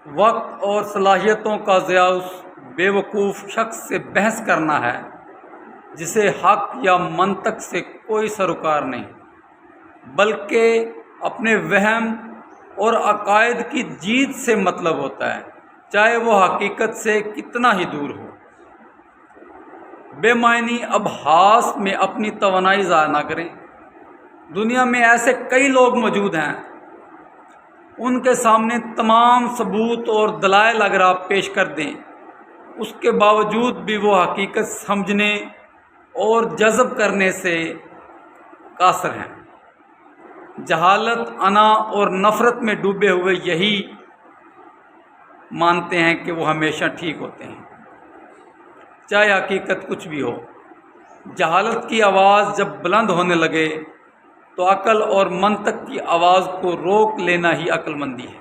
وقت اور صلاحیتوں کا ضیاع اس بیوقوف شخص سے بحث کرنا ہے جسے حق یا منطق سے کوئی سروکار نہیں، بلکہ اپنے وہم اور عقائد کی جیت سے مطلب ہوتا ہے، چاہے وہ حقیقت سے کتنا ہی دور ہو۔ بے معنی ابحاث میں اپنی توانائی ضائع نہ کریں۔ دنیا میں ایسے کئی لوگ موجود ہیں، ان کے سامنے تمام ثبوت اور دلائل اگر آپ پیش کر دیں، اس کے باوجود بھی وہ حقیقت سمجھنے اور جذب کرنے سے قاصر ہیں۔ جہالت، انا اور نفرت میں ڈوبے ہوئے یہی مانتے ہیں کہ وہ ہمیشہ ٹھیک ہوتے ہیں، چاہے حقیقت کچھ بھی ہو۔ جہالت کی آواز جب بلند ہونے لگے تو عقل اور منطق کی آواز کو روک لینا ہی عقل مندی ہے۔